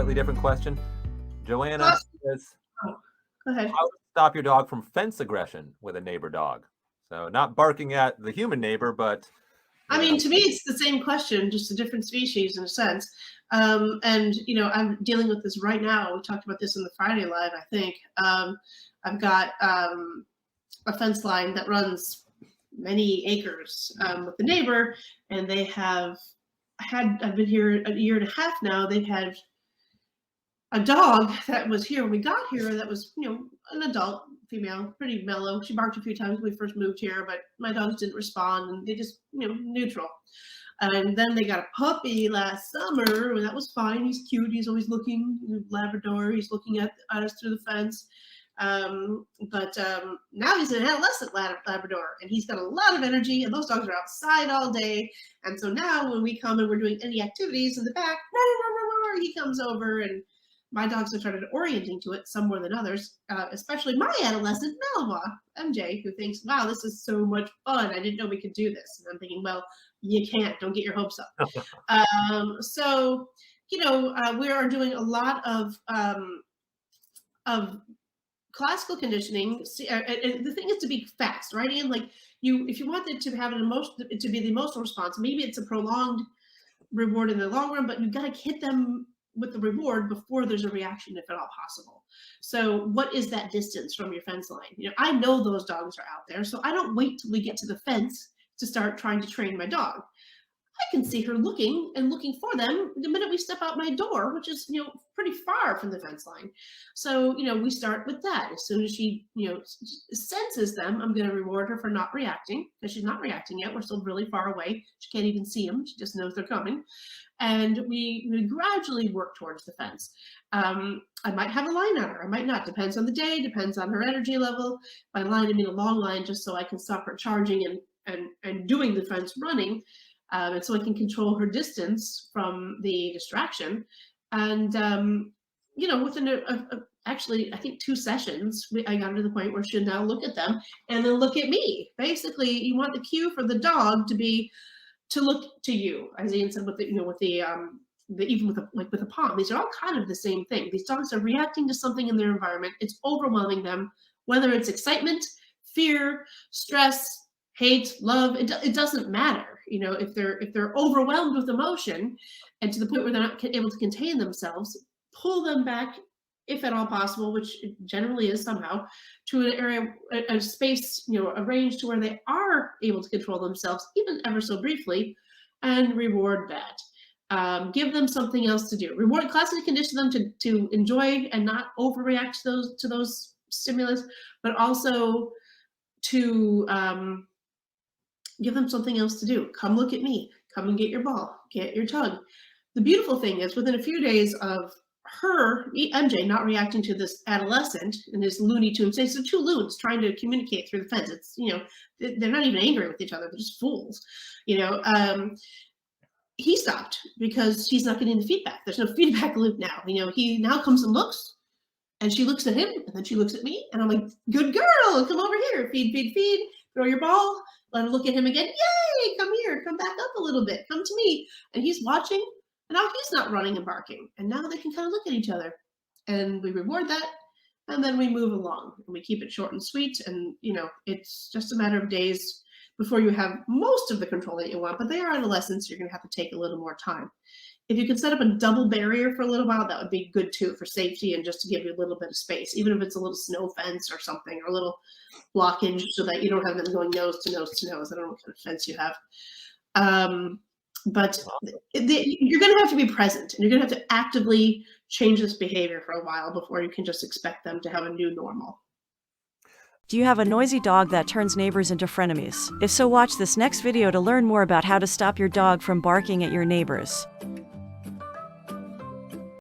slightly different question. Joanna Oh, says, go ahead. how to stop your dog from fence aggression with a neighbor dog? So not barking at the human neighbor, but I mean, to me, it's the same question, just a different species in a sense. And I'm dealing with this right now. We talked about this in the Friday Live, I think. I've got a fence line that runs many acres with the neighbor, and they have I've been here a year and a half now. They've had a dog that was here when we got here that was, an adult female, pretty mellow. She barked a few times when we first moved here, but my dogs didn't respond, and they just, neutral. And then they got a puppy last summer, and that was fine. He's cute. He's always looking, Labrador. He's looking at us through the fence. But now he's an adolescent Labrador, and he's got a lot of energy, and those dogs are outside all day. And so now when we come and we're doing any activities in the back, he comes over, and my dogs have started orienting to it some more than others, especially my adolescent Malinois, MJ, who thinks, wow, this is so much fun. I didn't know we could do this. And I'm thinking, well, you can't. Don't get your hopes up. We are doing a lot of classical conditioning. The thing is to be fast, right? And if you want it to have to be the emotional response, maybe it's a prolonged reward in the long run, but you've got to hit them with the reward before there's a reaction, if at all possible. So what is that distance from your fence line? I know those dogs are out there, so I don't wait till we get to the fence to start trying to train my dog. I can see her looking for them the minute we step out my door, which is, pretty far from the fence line. So, we start with that. As soon as she, senses them, I'm going to reward her for not reacting, because she's not reacting yet. We're still really far away. She can't even see them. She just knows they're coming. And we gradually work towards the fence. I might have a line on her. I might not. Depends on the day, depends on her energy level. By line, I mean a long line, just so I can stop her charging and doing the fence running. And so I can control her distance from the distraction. And, within actually, I think 2 sessions, I got her to the point where she'll now look at them and then look at me. Basically, you want the cue for the dog to look to you, as Ian said, with the even with the palm. These are all kind of the same thing. These dogs are reacting to something in their environment. It's overwhelming them, whether it's excitement, fear, stress, hate, love. It doesn't matter. If they're overwhelmed with emotion and to the point where they're not able to contain themselves, pull them back, if at all possible, which it generally is somehow, to an area, a space, a range to where they are able to control themselves, even ever so briefly, and reward that. Give them something else to do. Classically condition them to enjoy and not overreact to those stimulus, but also to give them something else to do. Come look at me. Come and get your ball. Get your tug. The beautiful thing is, within a few days of her, MJ, not reacting to this adolescent and his Looney Tunes, so 2 loons trying to communicate through the fence. It's, they're not even angry with each other. They're just fools. He stopped because he's not getting the feedback. There's no feedback loop now. He now comes and looks, and she looks at him, and then she looks at me, and I'm like, good girl, come over here. Feed, feed, feed. Throw your ball. Let her look at him again. Yay, come here. Come back up a little bit. Come to me. And he's watching. And now he's not running and barking. And now they can kind of look at each other. And we reward that. And then we move along. And we keep it short and sweet. And, it's just a matter of days before you have most of the control that you want. But they are adolescents. You're going to have to take a little more time. If you can set up a double barrier for a little while, that would be good too, for safety and just to give you a little bit of space, even if it's a little snow fence or something, or a little blockage, so that you don't have them going nose to nose to nose. I don't know what kind of fence you have. But you're going to have to be present, and you're going to have to actively change this behavior for a while before you can just expect them to have a new normal. Do you have a noisy dog that turns neighbors into frenemies? If so, watch this next video to learn more about how to stop your dog from barking at your neighbors.